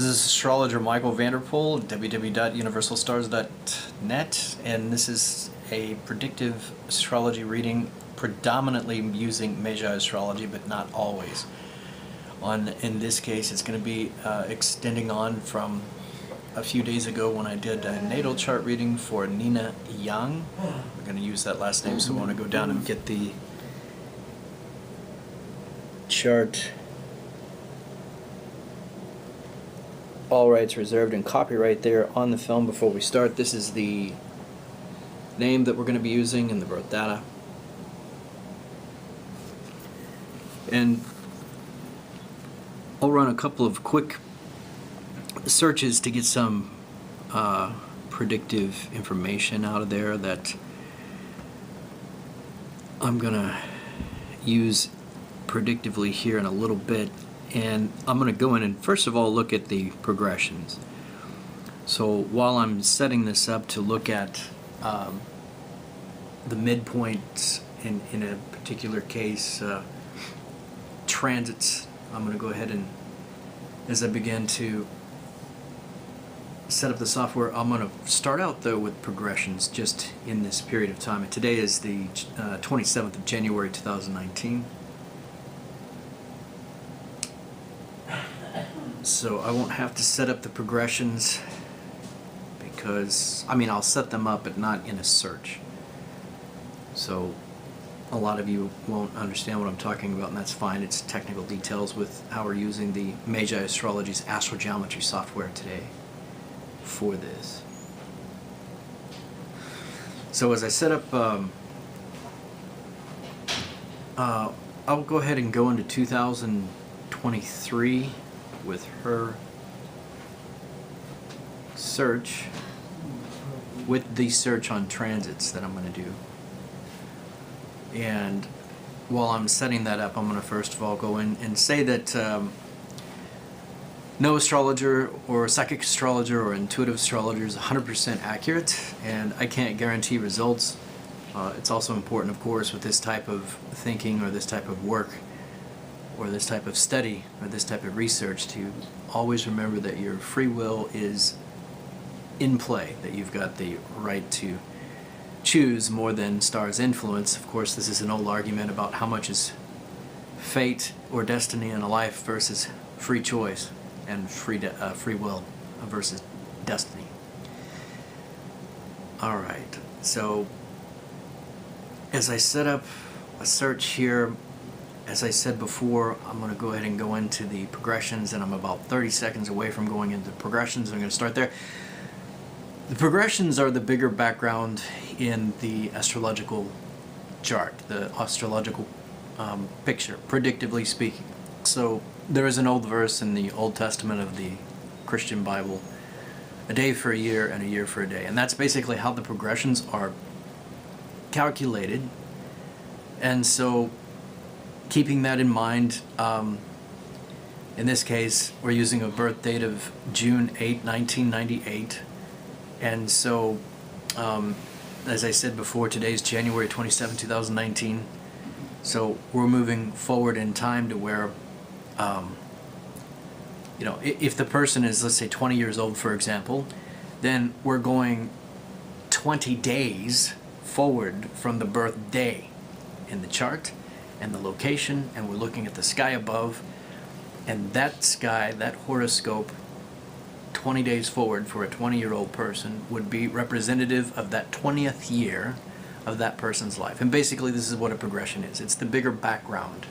This is Astrologer Michael Vanderpool, www.universalstars.net, and this is a predictive astrology reading predominantly using Magi astrology, but not always. In this case, it's going to be extending on from a few days ago when I did a natal chart reading for Nina Yang. We're going to use that last name, so I want to go down and get the chart. All rights reserved and copyright there on the film before we start. This is the name that we're going to be using in the birth data. And I'll run a couple of quick searches to get some predictive information out of there that I'm going to use predictively here in a little bit. And I'm going to go in and first of all look at the progressions. So while I'm setting this up to look at the midpoints in a particular case, transits, I'm going to go ahead and, as I begin to set up the software, I'm going to start out though with progressions just in this period of time. And today is the 27th of January 2019. So I won't have to set up the progressions because, I'll set them up but not in a search. So a lot of you won't understand what I'm talking about, and that's fine. It's technical details with how we're using the Magi Astrology's astrogeometry software today for this. So as I set up, I'll go ahead and go into 2023 with her search, with the search on transits that I'm going to do. And while I'm setting that up, I'm going to first of all go in and say that no astrologer or psychic astrologer or intuitive astrologer is 100% accurate, and I can't guarantee results. It's also important, of course, with this type of thinking or this type of work or this type of study or this type of research to always remember that your free will is in play, that you've got the right to choose more than stars' influence. Of course, this is an old argument about how much is fate or destiny in a life versus free choice and free will versus destiny. All right, so as I set up a search here, as I said before, I'm going to go ahead and go into the progressions, and I'm about 30 seconds away from going into progressions. I'm going to start there. The progressions are the bigger background in the astrological chart, the astrological picture, predictively speaking. So there is an old verse in the Old Testament of the Christian Bible, a day for a year and a year for a day. And that's basically how the progressions are calculated. And so keeping that in mind, in this case, we're using a birth date of June 8, 1998. And so, as I said before, today's January 27, 2019. So we're moving forward in time to where, if the person is, let's say, 20 years old, for example, then we're going 20 days forward from the birth day in the chart and the location, and we're looking at the sky above, and that sky, that horoscope, 20 days forward for a 20-year-old person would be representative of that 20th year of that person's life. And basically this is what a progression is. It's the bigger background.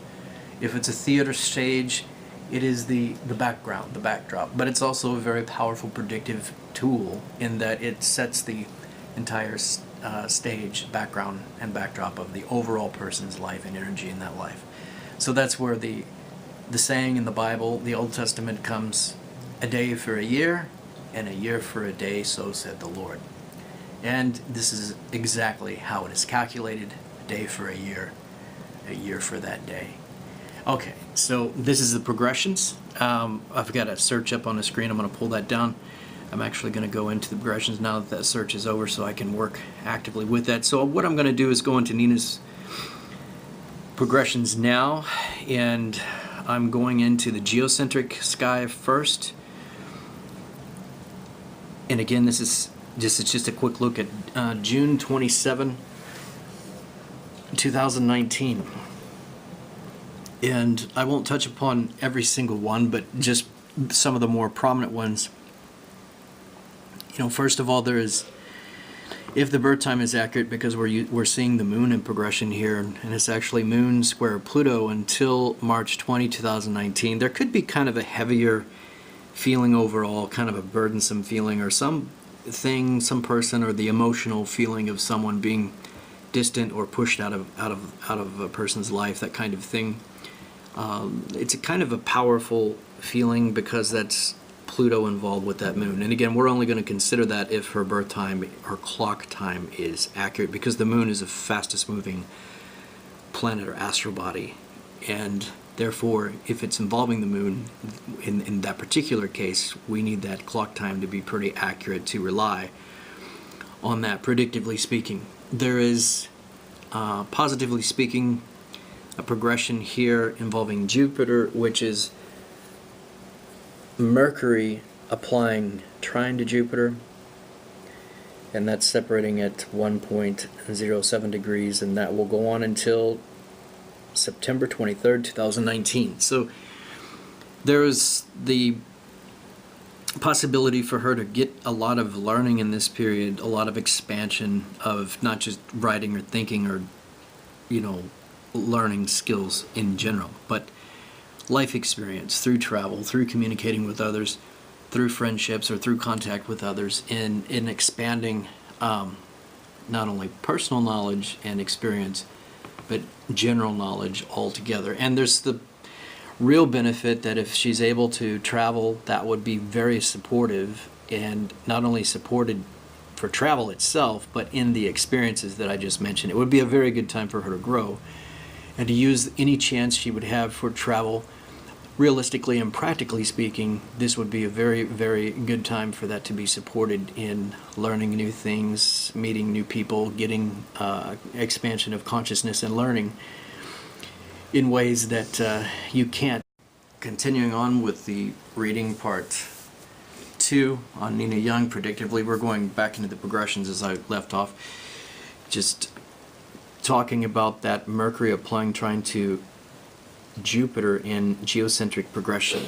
If it's a theater stage, it is the background, the backdrop. But it's also a very powerful predictive tool in that it sets the entire stage, background, and backdrop of the overall person's life and energy in that life. So that's where the saying in the Bible, the Old Testament, comes: a day for a year and a year for a day, so said the Lord. And this is exactly how it is calculated: a day for a year for that day. Okay, so this is the progressions. I've got a search up on the screen. I'm going to pull that down. I'm actually going to go into the progressions now that search is over so I can work actively with that. So what I'm going to do is go into Nina's progressions now, and I'm going into the geocentric sky first. And again, this is just a quick look at June 27, 2019. And I won't touch upon every single one, but just some of the more prominent ones. First of all, there is, if the birth time is accurate, because we're seeing the moon in progression here, and it's actually moon square Pluto until March 20, 2019, there could be kind of a heavier feeling overall, kind of a burdensome feeling, or some person, or the emotional feeling of someone being distant or pushed out of a person's life, that kind of thing. It's a kind of a powerful feeling because that's Pluto involved with that moon. And again, we're only going to consider that if her birth time or clock time is accurate, because the moon is the fastest moving planet or astral body. And therefore, if it's involving the moon, in that particular case, we need that clock time to be pretty accurate to rely on that, predictively speaking. There is, positively speaking, a progression here involving Jupiter, which is Mercury applying trine to Jupiter, and that's separating at 1.07 degrees, and that will go on until September 23rd, 2019. So there is the possibility for her to get a lot of learning in this period, a lot of expansion of not just writing or thinking or, learning skills in general, but life experience through travel, through communicating with others, through friendships, or through contact with others, in expanding not only personal knowledge and experience, but general knowledge altogether. And there's the real benefit that if she's able to travel, that would be very supportive, and not only supported for travel itself, but in the experiences that I just mentioned. It would be a very good time for her to grow and to use any chance she would have for travel. Realistically and practically speaking, this would be a very, very good time for that to be supported in learning new things, meeting new people, getting expansion of consciousness and learning in ways that you can't. Continuing on with the reading part 2 on Nina Young, predictively, we're going back into the progressions as I left off, just talking about that Mercury applying trine to Jupiter in geocentric progression.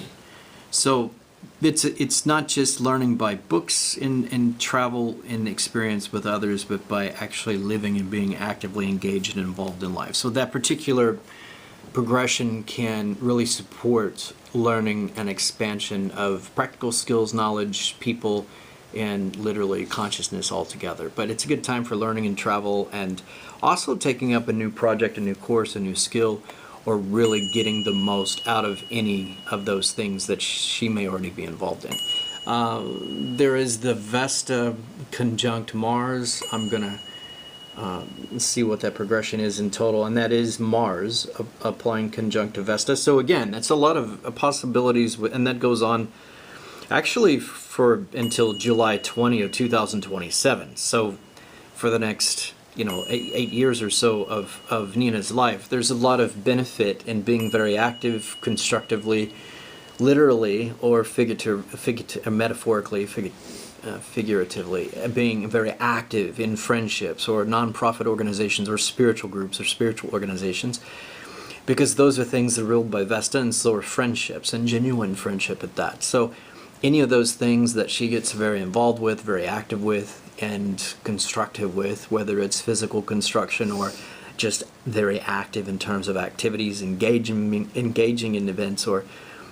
So it's not just learning by books and travel and experience with others, but by actually living and being actively engaged and involved in life. So that particular progression can really support learning and expansion of practical skills, knowledge, people, and literally consciousness altogether. But it's a good time for learning and travel, and also taking up a new project, a new course, a new skill, or really getting the most out of any of those things that she may already be involved in. There is the Vesta conjunct Mars. I'm going to see what that progression is in total, and that is Mars applying conjunct to Vesta. So again, that's a lot of possibilities, and that goes on actually for until July 20 of 2027. So for the next 8 years or so of Nina's life, there's a lot of benefit in being very active constructively, literally or metaphorically, figuratively, being very active in friendships or nonprofit organizations or spiritual groups or spiritual organizations, because those are things that are ruled by Vesta, and so are friendships, and genuine friendship at that. So any of those things that she gets very involved with, very active with, and constructive with, whether it's physical construction or just very active in terms of activities, engaging in events or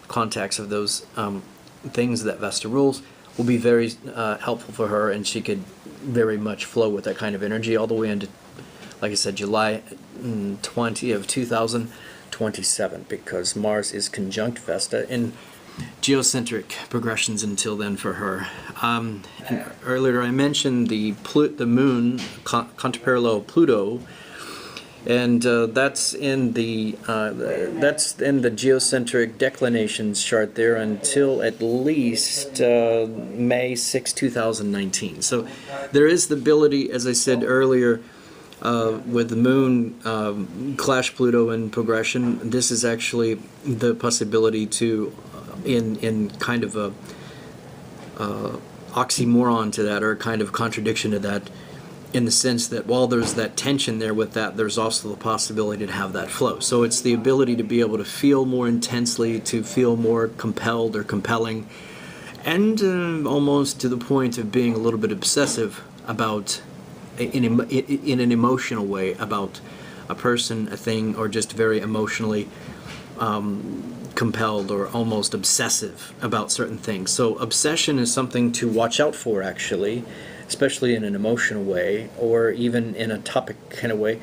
contacts of those things that Vesta rules, will be very helpful for her, and she could very much flow with that kind of energy all the way into, like I said, July 20 of 2027, because Mars is conjunct Vesta in geocentric progressions until then for her. And earlier I mentioned the moon contraparallel Pluto, and that's in the geocentric declinations chart there until at least May 6, 2019. So there is the ability, as I said earlier, with the moon clash Pluto in progression. This is actually the possibility to, in kind of a oxymoron to that, or a kind of contradiction to that, in the sense that while there's that tension there with that, there's also the possibility to have that flow. So it's the ability to be able to feel more intensely, to feel more compelled or compelling, and almost to the point of being a little bit obsessive about, in an emotional way, about a person, a thing, or just very emotionally compelled or almost obsessive about certain things. So obsession is something to watch out for, actually, especially in an emotional way, or even in a topic kind of way,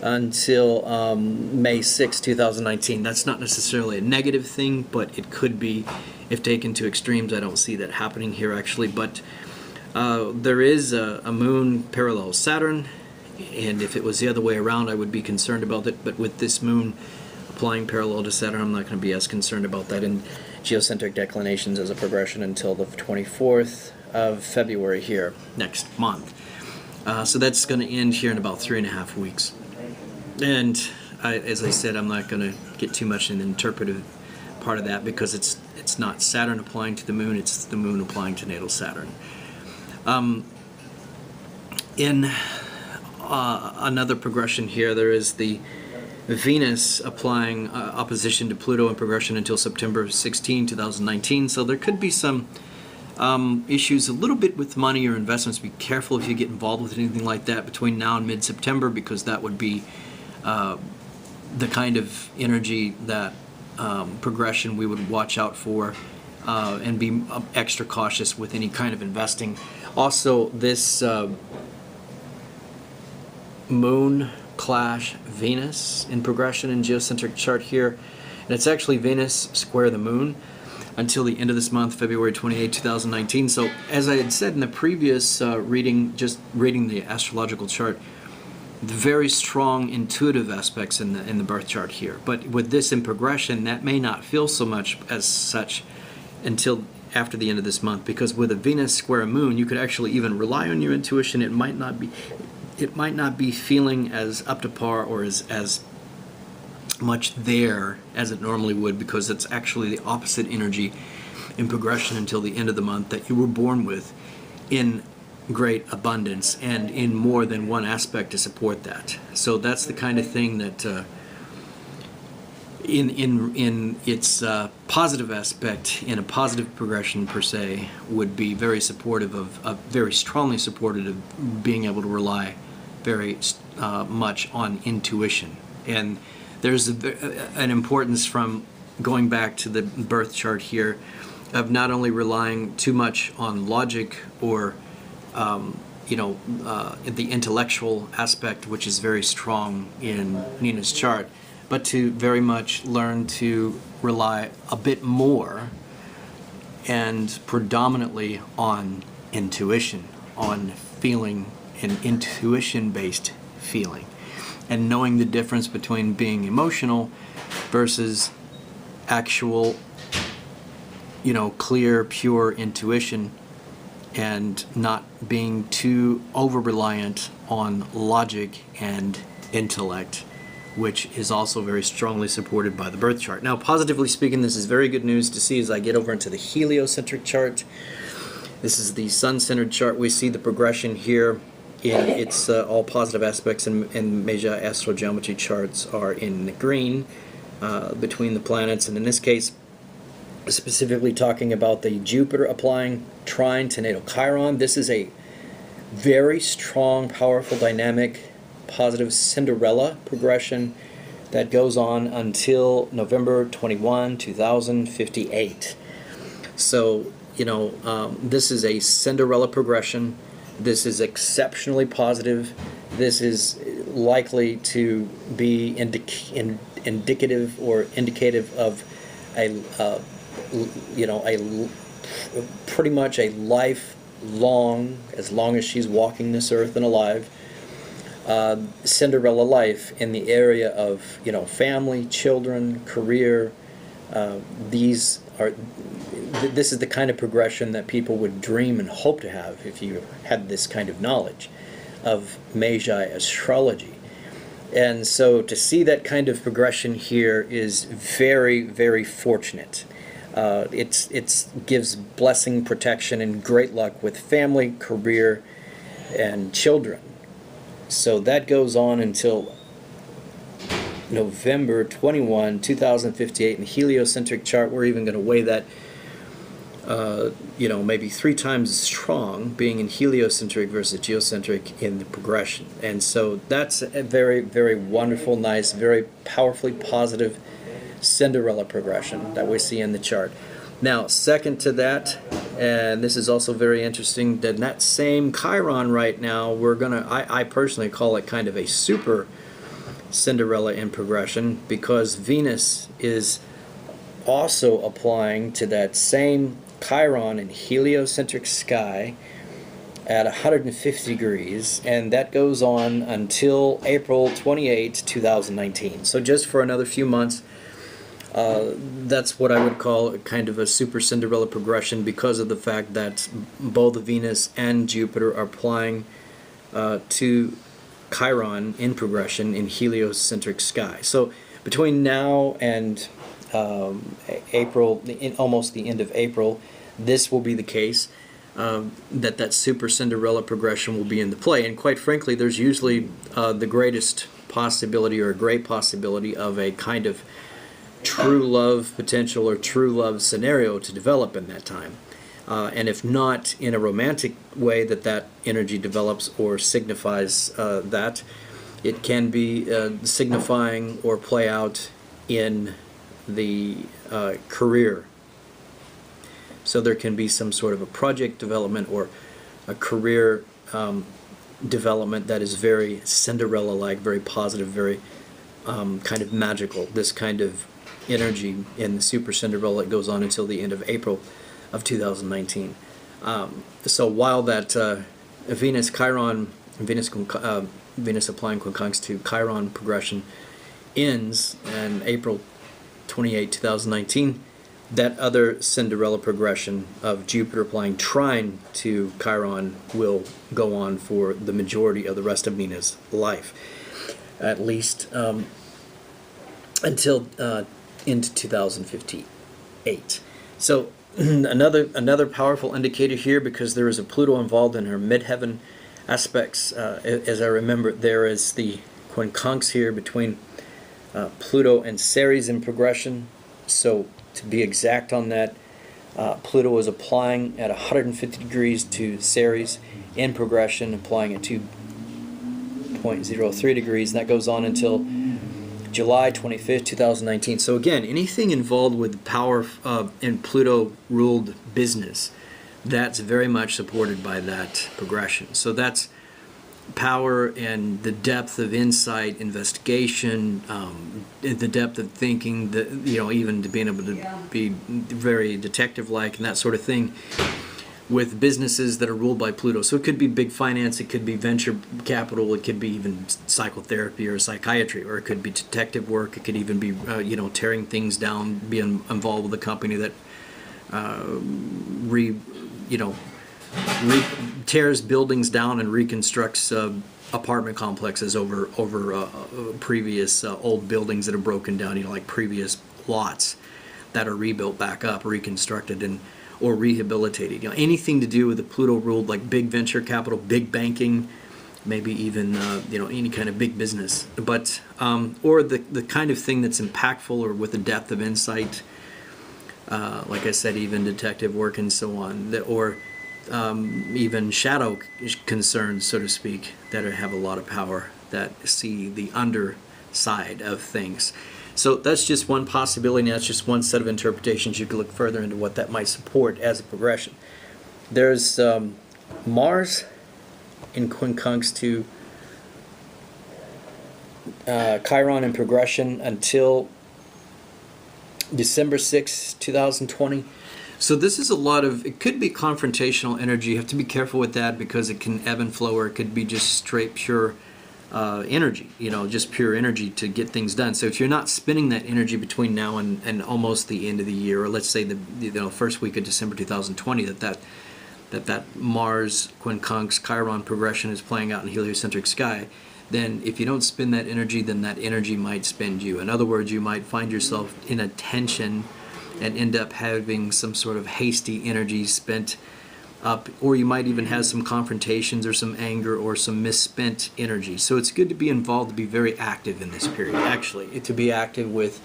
until May 6, 2019. That's not necessarily a negative thing, but it could be if taken to extremes. I don't see that happening here, actually, but there is a moon parallel Saturn, and if it was the other way around, I would be concerned about it, but with this moon applying parallel to Saturn, I'm not going to be as concerned about that in geocentric declinations as a progression until the 24th of February here next month. So that's going to end here in about 3.5 weeks. And as I said, I'm not going to get too much in the interpretive part of that, because it's not Saturn applying to the moon, it's the moon applying to natal Saturn. In another progression here, there is the Venus applying opposition to Pluto in progression until September 16, 2019. So there could be some issues a little bit with money or investments. Be careful if you get involved with anything like that between now and mid-September, because that would be the kind of energy that progression we would watch out for, and be extra cautious with any kind of investing. Also, this moon clash Venus in progression in geocentric chart here, and it's actually Venus square the moon until the end of this month, February 28, 2019. So as I had said in the previous reading, just reading the astrological chart, the very strong intuitive aspects in the birth chart here. But with this in progression, that may not feel so much as such until after the end of this month, because with a Venus square a moon, you could actually even rely on your intuition. It might not be feeling as up to par or as much there as it normally would, because it's actually the opposite energy in progression until the end of the month that you were born with, in great abundance and in more than one aspect to support that. So that's the kind of thing that in its positive aspect, in a positive progression per se, would be very supportive of very strongly supportive of being able to rely very much on intuition. And there's an importance from going back to the birth chart here of not only relying too much on logic or the intellectual aspect, which is very strong in Nina's chart, but to very much learn to rely a bit more and predominantly on intuition, on feeling, and intuition-based feeling, and knowing the difference between being emotional versus actual, clear, pure intuition, and not being too over-reliant on logic and intellect, which is also very strongly supported by the birth chart. Now, positively speaking, this is very good news to see as I get over into the heliocentric chart. This is the sun-centered chart. We see the progression here in its all positive aspects, and major astrogeometry charts are in the green between the planets, and in this case, specifically talking about the Jupiter applying trine to natal Chiron. This is a very strong, powerful, dynamic, positive Cinderella progression that goes on until November 21, 2058. So, this is a Cinderella progression. This is exceptionally positive. This is likely to be indicative or indicative of pretty much a lifelong, as long as she's walking this earth and alive, Cinderella life in the area of family, children, career. This is the kind of progression that people would dream and hope to have if you had this kind of knowledge of Magi astrology. And so to see that kind of progression here is very, very fortunate. It gives blessing, protection, and great luck with family, career, and children. So that goes on until November 21, 2058 in the heliocentric chart. We're even going to weigh that, maybe 3 times as strong, being in heliocentric versus geocentric in the progression. And so that's a very, very wonderful, nice, very powerfully positive Cinderella progression that we see in the chart. Now, second to that, and this is also very interesting, that same Chiron right now, I personally call it kind of a super Cinderella in progression, because Venus is also applying to that same Chiron in heliocentric sky at 150 degrees, and that goes on until April 28, 2019. So just for another few months. That's what I would call kind of a super Cinderella progression, because of the fact that both Venus and Jupiter are applying to Chiron in progression in heliocentric sky. So between now and April, almost the end of April, this will be the case, that super Cinderella progression will be in the play. And quite frankly, there's usually the greatest possibility, or a great possibility, of a kind of true love potential or true love scenario to develop in that time. And if not in a romantic way that energy develops or signifies that, it can be signifying or play out in the career. So there can be some sort of a project development or a career development that is very Cinderella-like, very positive, very kind of magical. This kind of energy in the super Cinderella that goes on until the end of April of 2019. So while that Venus applying quincunx to Chiron progression ends in April 28, 2019, that other Cinderella progression of Jupiter applying trine to Chiron will go on for the majority of the rest of Nina's life, at least until into 2058. So another powerful indicator here, because there is a Pluto involved in her midheaven aspects. As I remember, there is the quincunx here between Pluto and Ceres in progression. So to be exact on that, Pluto is applying at 150 degrees to Ceres in progression, applying at 2.03 degrees, and that goes on until July 25th, 2019. So again, anything involved with power in Pluto-ruled business, that's very much supported by that progression. So that's power and the depth of insight, investigation, the depth of thinking, even to being able to be very detective-like and that sort of thing, with businesses that are ruled by Pluto. So it could be big finance, it could be venture capital, it could be even psychotherapy or psychiatry, or it could be detective work, it could even be tearing things down, being involved with a company that tears buildings down and reconstructs apartment complexes over previous old buildings that are broken down, like previous lots that are rebuilt back up, reconstructed, or rehabilitated. Anything to do with the Pluto ruled, like big venture capital, big banking, maybe even any kind of big business, but or the kind of thing that's impactful or with a depth of insight, like I said, even detective work and so on, or even shadow concerns, so to speak, that have a lot of power, that see the underside of things. So that's just one possibility, and that's just one set of interpretations. You could look further into what that might support as a progression. There's Mars in quincunx to Chiron in progression until December 6, 2020. So this is a lot of, it could be confrontational energy. You have to be careful with that, because it can ebb and flow, or it could be just straight pure energy, just pure energy to get things done. So if you're not spending that energy between now and almost the end of the year, or let's say the first week of December 2020, that Mars quincunx Chiron progression is playing out in heliocentric sky, then if you don't spend that energy, then that energy might spend you. In other words, you might find yourself in a tension and end up having some sort of hasty energy spent up, or you might even have some confrontations or some anger or some misspent energy. So it's good to be involved, to be very active in this period, actually, to be active with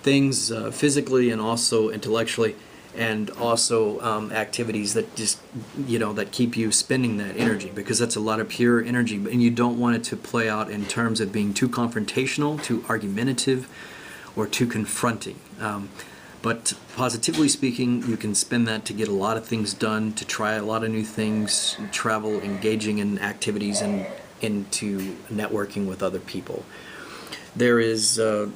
things physically and also intellectually, and also activities that just, that keep you spending that energy, because that's a lot of pure energy, and you don't want it to play out in terms of being too confrontational, too argumentative, or too confronting. But positively speaking, you can spend that to get a lot of things done, to try a lot of new things, travel, engaging in activities, and into networking with other people. There is the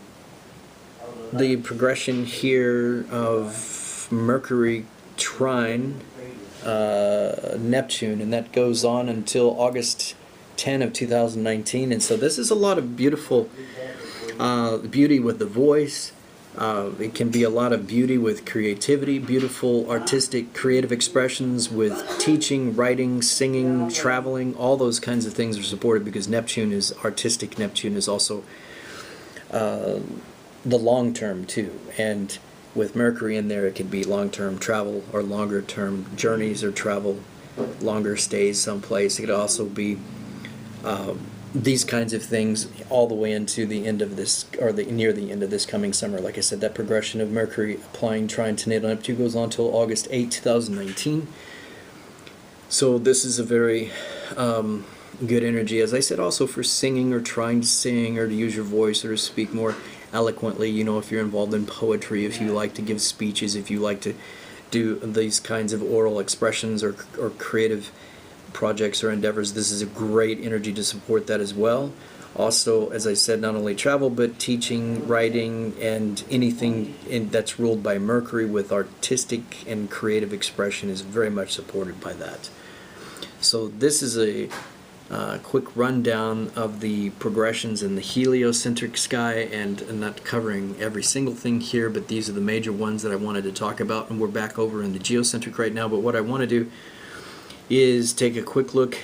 progression here of Mercury trine Neptune, and that goes on until August 10 of 2019. And so this is a lot of beautiful beauty with the voice. It can be a lot of beauty with creativity, beautiful artistic creative expressions with teaching, writing, singing, traveling. All those kinds of things are supported because Neptune is artistic. Neptune is also the long term too, and with Mercury in there, it could be long-term travel or longer-term journeys or travel, longer stays someplace. It could also be these kinds of things all the way into the end of this, or near the end of this coming summer. Like I said, that progression of Mercury applying trine to natal Neptune goes on until August 8, 2019. So this is a very good energy, as I said, also for singing or trying to sing or to use your voice or to speak more eloquently. If you're involved in poetry, if you like to give speeches, if you like to do these kinds of oral expressions or creative projects or endeavors, this is a great energy to support that as well. Also, as I said, not only travel, but teaching, writing, and anything that's ruled by Mercury with artistic and creative expression is very much supported by that. So this is a quick rundown of the progressions in the heliocentric sky, and I'm not covering every single thing here, but these are the major ones that I wanted to talk about, and we're back over in the geocentric right now. But what I want to do is take a quick look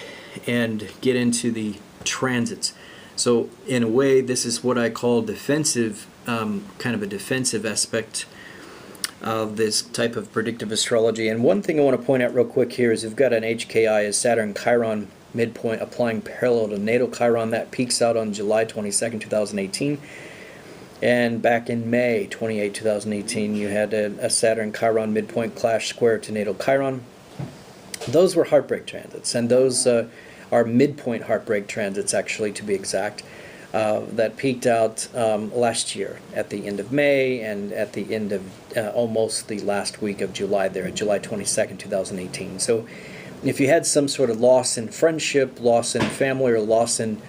and get into the transits. So in a way, this is what I call defensive, kind of a defensive aspect of this type of predictive astrology. And one thing I want to point out real quick here is we've got an HKI as Saturn Chiron midpoint applying parallel to natal Chiron. That peaks out on July 22nd, 2018. And back in May 28, 2018, you had a Saturn Chiron midpoint clash square to natal Chiron. Those were heartbreak transits, and those are midpoint heartbreak transits, actually, to be exact, that peaked out last year at the end of May and at the end of almost the last week of July there, July 22nd, 2018. So if you had some sort of loss in friendship, loss in family, or loss in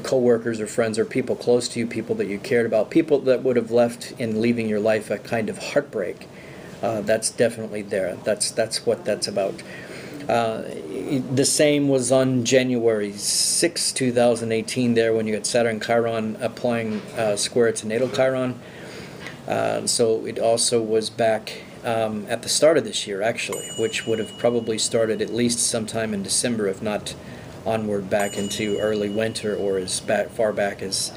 co-workers or friends or people close to you, people that you cared about, people that would have left in leaving your life a kind of heartbreak, that's definitely there. That's what that's about. The same was on January 6, 2018 there, when you got Saturn Chiron applying square to natal Chiron. So it also was back at the start of this year, actually, which would have probably started at least sometime in December, if not onward back into early winter, or as far back as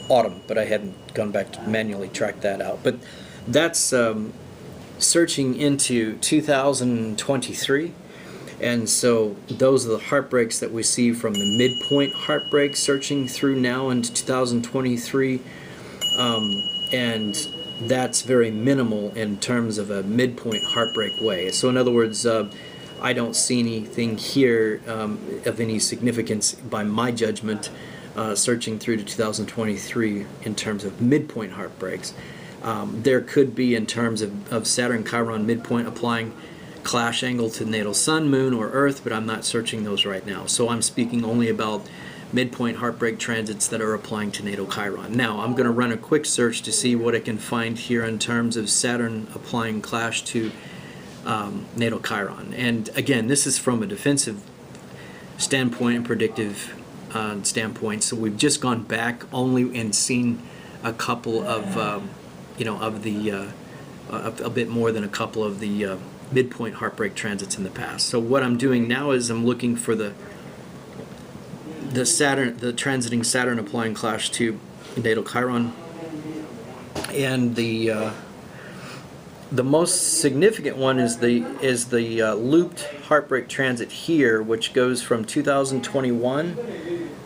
autumn. But I hadn't gone back to manually track that out. But that's searching into 2023, and so those are the heartbreaks that we see from the midpoint heartbreak searching through now into 2023, and that's very minimal in terms of a midpoint heartbreak way. So in other words, I don't see anything here of any significance by my judgment searching through to 2023 in terms of midpoint heartbreaks. There could be in terms of Saturn Chiron midpoint applying clash angle to natal Sun, Moon, or Earth, but I'm not searching those right now. So I'm speaking only about midpoint heartbreak transits that are applying to natal Chiron. Now I'm going to run a quick search to see what I can find here in terms of Saturn applying clash to natal Chiron. And again, this is from a defensive standpoint and predictive standpoint. So we've just gone back only and seen a couple of a bit more than a couple of the midpoint heartbreak transits in the past. So what I'm doing now is I'm looking for the transiting Saturn applying clash to natal Chiron, and the most significant one is the looped heartbreak transit here, which goes from 2021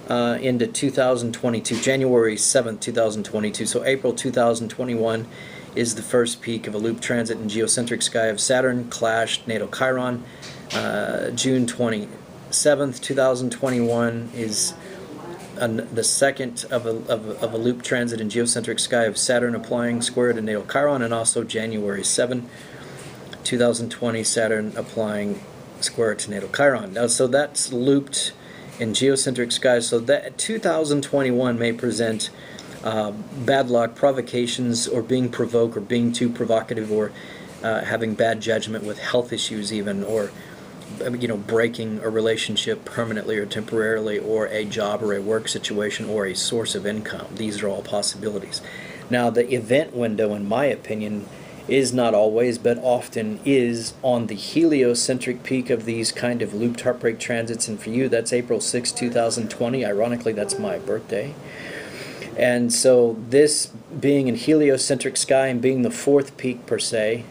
into 2022, January 7th, 2022. So April 2021 is the first peak of a loop transit in geocentric sky of Saturn, clashed natal Chiron. June 27th, 2021 is the second of a loop transit in geocentric sky of Saturn applying square to natal Chiron, and also January 7, 2020, Saturn applying square to natal Chiron. Now, so that's looped in geocentric skies. So that 2021 may present bad luck, provocations, or being provoked, or being too provocative, or having bad judgment with health issues even, or breaking a relationship permanently or temporarily, or a job or a work situation, or a source of income. These are all possibilities. Now, the event window, in my opinion, is not always, but often is on the heliocentric peak of these kind of looped heartbreak transits. And for you, that's April 6, 2020. Ironically, that's my birthday. And so this being in heliocentric sky and being the fourth peak per se,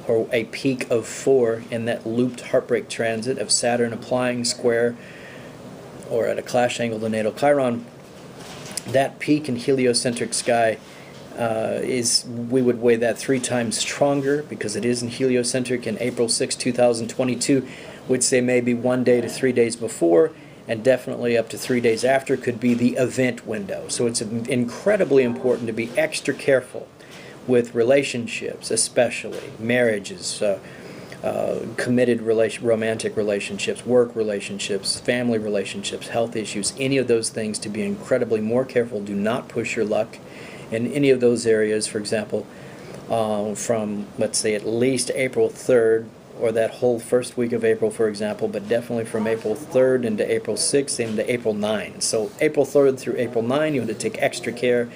or a peak of 4 in that looped heartbreak transit of Saturn applying square or at a clash angle to natal Chiron, that peak in heliocentric sky we would weigh that 3 times stronger, because it is in heliocentric, in April 6, 2022, would say maybe 1 day to 3 days before, and definitely up to 3 days after could be the event window. So it's incredibly important to be extra careful with relationships, especially marriages, committed romantic relationships, work relationships, family relationships, health issues, any of those things, to be incredibly more careful. Do not push your luck in any of those areas. For example, from, let's say, at least April 3rd, or that whole first week of April, for example, but definitely from April 3rd into April 6th into April 9. So April 3rd through April 9, you want to take extra care.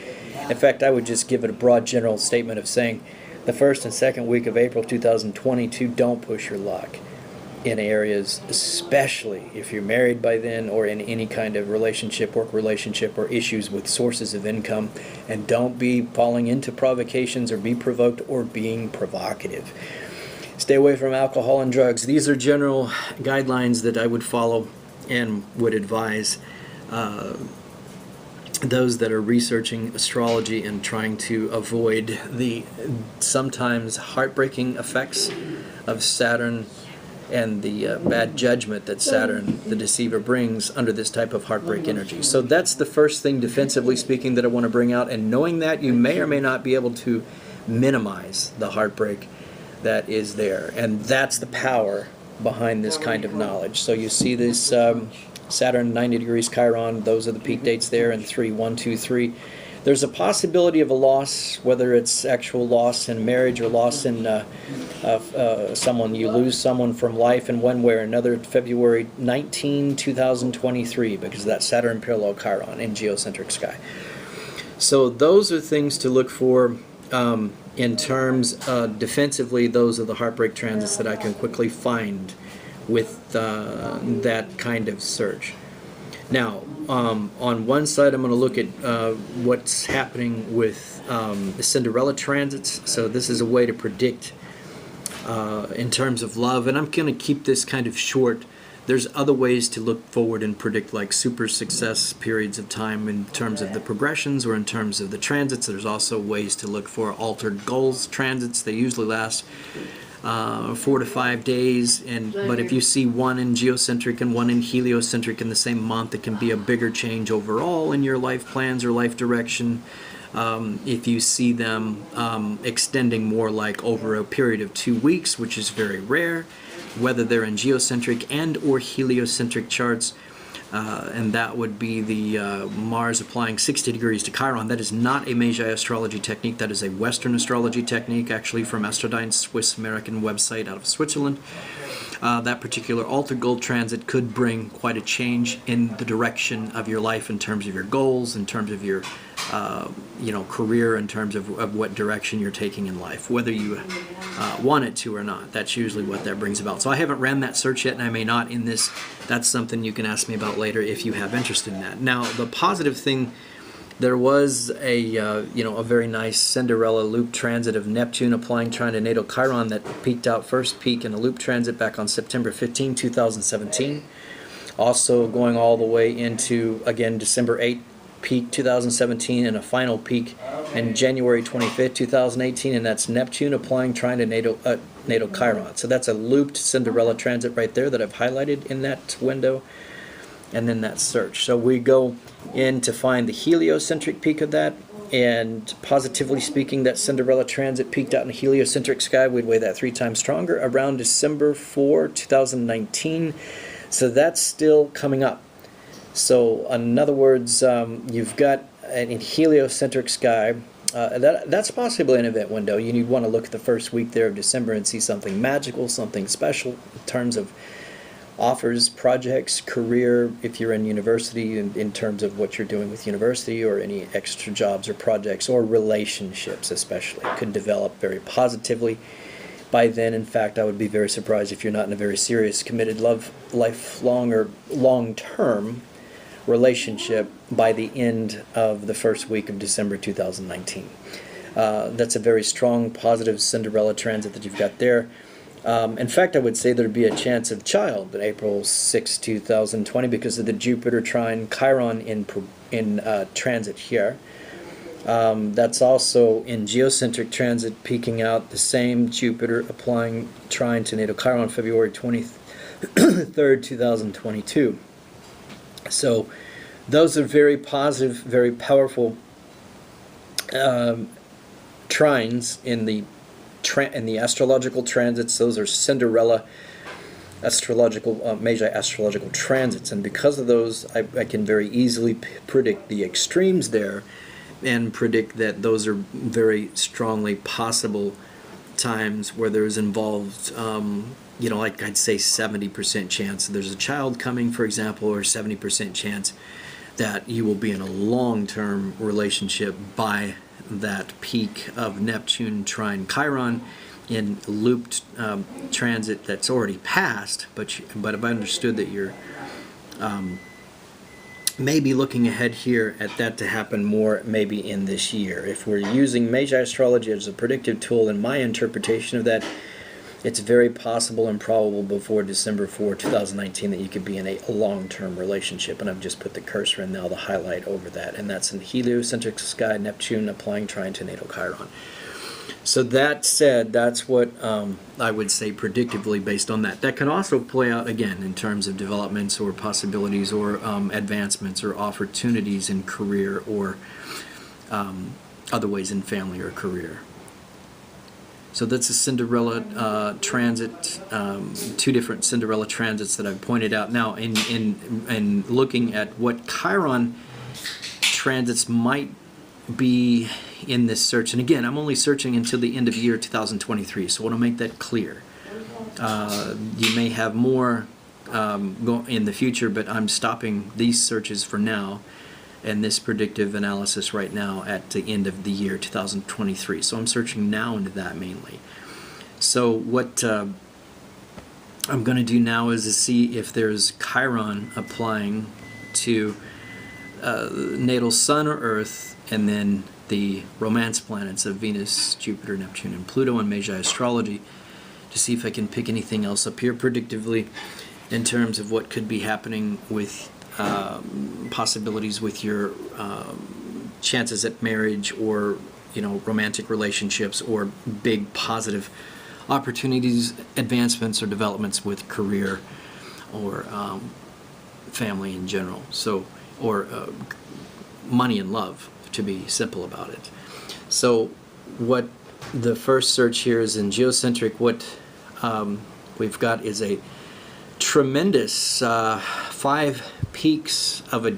In fact, I would just give it a broad general statement of saying the first and second week of April 2022, don't push your luck in areas, especially if you're married by then, or in any kind of relationship, work relationship, or issues with sources of income. And don't be falling into provocations, or be provoked, or being provocative. Stay away from alcohol and drugs. These are general guidelines that I would follow and would advise those that are researching astrology and trying to avoid the sometimes heartbreaking effects of Saturn and the bad judgment that Saturn, the deceiver, brings under this type of heartbreak energy. So that's the first thing, defensively speaking, that I want to bring out. And knowing that, you may or may not be able to minimize the heartbreak that is there. And that's the power behind this kind of knowledge. So you see this Saturn 90 degrees Chiron, those are the peak dates there, and 3, 1, 2, 3. There's a possibility of a loss, whether it's actual loss in marriage or loss in someone, you lose someone from life in one way or another, February 19, 2023, because that's Saturn parallel Chiron in geocentric sky. So those are things to look for. In terms defensively, those are the heartbreak transits that I can quickly find with that kind of search. Now, on one side, I'm going to look at what's happening with the Cinderella transits. So this is a way to predict in terms of love, and I'm going to keep this kind of short. There's other ways to look forward and predict, like super success periods of time in terms of the progressions or in terms of the transits. There's also ways to look for altered goals transits. They usually last 4 to 5 days, but if you see one in geocentric and one in heliocentric in the same month, it can be a bigger change overall in your life plans or life direction. If you see them extending more like over a period of 2 weeks, which is very rare, whether they're in geocentric and or heliocentric charts, and that would be the Mars applying 60 degrees to Chiron. That is not a Magi astrology technique. That is a Western astrology technique, actually from Astrodyne's Swiss-American website out of Switzerland. That particular altered goal transit could bring quite a change in the direction of your life, in terms of your goals, in terms of your career, in terms of what direction you're taking in life, whether you want it to or not. That's usually what that brings about. So I haven't ran that search yet, and I may not in this. That's something you can ask me about later if you have interest in that. Now, the positive thing There was a very nice Cinderella loop transit of Neptune applying trine to natal Chiron that peaked out, first peak in a loop transit back on September 15, 2017. Also going all the way into, again, December 8, peak 2017, and a final peak in January 25th, 2018, and that's Neptune applying trine to natal Chiron. So that's a looped Cinderella transit right there that I've highlighted in that window, and then that search. So we go in to find the heliocentric peak of that, and positively speaking, that Cinderella transit peaked out in a heliocentric sky. We'd weigh that 3 times stronger around December 4, 2019. So that's still coming up. So in other words, you've got an heliocentric sky. That's possibly an event window. You'd want to look at the first week there of December and see something magical, something special in terms of offers, projects, career, if you're in university, in terms of what you're doing with university, or any extra jobs or projects, or relationships especially, could develop very positively. By then, in fact, I would be very surprised if you're not in a very serious, committed, lifelong or long-term relationship by the end of the first week of December 2019. That's a very strong, positive Cinderella transit that you've got there. In fact, I would say there'd be a chance of child in April 6, 2020 because of the Jupiter trine Chiron in transit here. That's also in geocentric transit, peaking out the same Jupiter applying trine to natal Chiron February 23rd, 2022. So those are very positive, very powerful trines in the astrological transits. Those are Cinderella Magi astrological transits, and because of those, I can very easily predict the extremes there, and predict that those are very strongly possible times where there's involved, like I'd say 70% chance there's a child coming, for example, or 70% chance that you will be in a long-term relationship by that peak of Neptune trine Chiron in looped transit that's already passed, but if I understood that you're maybe looking ahead here at that to happen more maybe in this year. If we're using Magi astrology as a predictive tool, in my interpretation of that, it's very possible and probable before December 4, 2019 that you could be in a long-term relationship. And I've just put the cursor in now, the highlight over that. And that's in heliocentric sky, Neptune applying trine to natal Chiron. So that said, that's what I would say predictively based on that. That can also play out again in terms of developments or possibilities or advancements or opportunities in career or other ways in family or career. So that's a Cinderella transit, 2 different Cinderella transits that I've pointed out. Now, in looking at what Chiron transits might be in this search, and again, I'm only searching until the end of year 2023, so I want to make that clear. You may have more in the future, but I'm stopping these searches for now and this predictive analysis right now at the end of the year 2023. So I'm searching now into that mainly. So what I'm going to do now is to see if there's Chiron applying to natal Sun or Earth, and then the romance planets of Venus, Jupiter, Neptune, and Pluto in Magi astrology, to see if I can pick anything else up here predictively in terms of what could be happening with possibilities with your chances at marriage, or romantic relationships, or big positive opportunities, advancements, or developments with career or family in general. So, or money and love, to be simple about it. So what the first search here is in geocentric. What we've got is a tremendous 5 peaks of a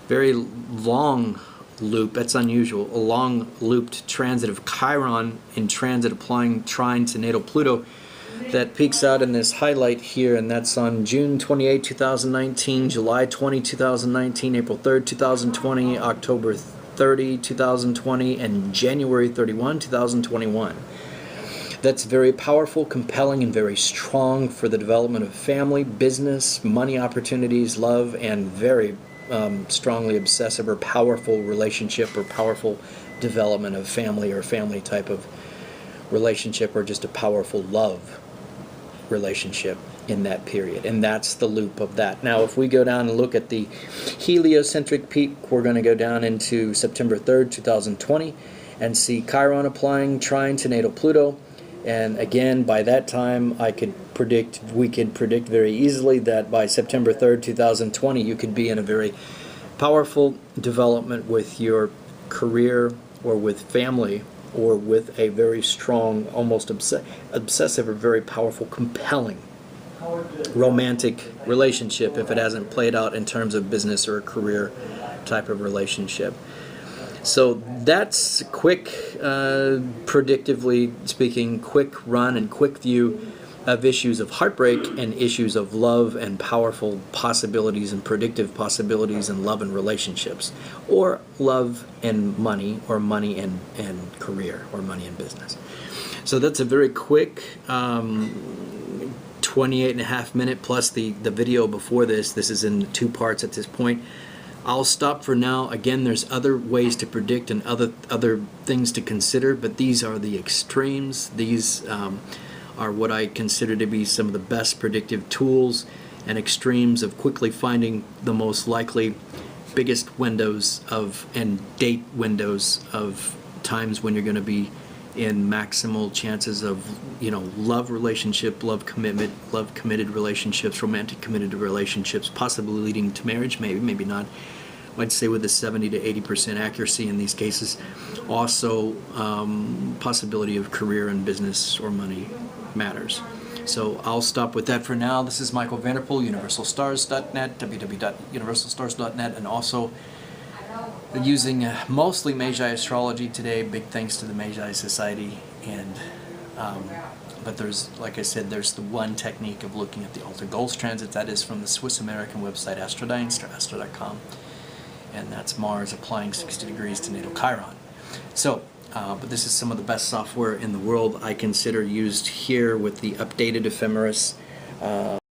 very long loop. That's unusual. A long looped transit of Chiron in transit applying trine to natal Pluto that peaks out in this highlight here, and that's on June 28, 2019, July 20, 2019, April 3rd, 2020, October 30, 2020, and January 31, 2021. That's very powerful, compelling, and very strong for the development of family, business, money opportunities, love, and very strongly obsessive or powerful relationship or powerful development of family or family type of relationship, or just a powerful love relationship in that period. And that's the loop of that. Now, if we go down and look at the heliocentric peak, we're going to go down into September 3rd, 2020, and see Chiron applying trine to natal Pluto. And again, by that time, we could predict very easily that by September 3rd, 2020, you could be in a very powerful development with your career or with family, or with a very strong, almost obsessive or very powerful, compelling romantic relationship, if it hasn't played out in terms of business or a career type of relationship. So that's quick, predictively speaking, quick run and quick view of issues of heartbreak and issues of love and powerful possibilities and predictive possibilities in love and relationships, or love and money, or money and career, or money and business. So that's a very quick 28.5 minute plus the video before this. This is in 2 parts at this point. I'll stop for now. Again, there's other ways to predict and other things to consider, but these are the extremes. These are what I consider to be some of the best predictive tools and extremes of quickly finding the most likely, biggest windows of, and date windows of times when you're going to be in maximal chances of, love relationship, love commitment, love committed relationships, romantic committed relationships, possibly leading to marriage, maybe not. I'd say with a 70 to 80% accuracy in these cases. Also, possibility of career and business or money matters. So I'll stop with that for now. This is Michael Vanderpool, universalstars.net, www.universalstars.net, and also using mostly Magi astrology today. Big thanks to the Magi Society. And but there's, like I said, there's the one technique of looking at the Altar Goals transit. That is from the Swiss-American website astro.com, and that's Mars applying 60 degrees to natal Chiron. So, but this is some of the best software in the world I consider used here with the updated ephemeris.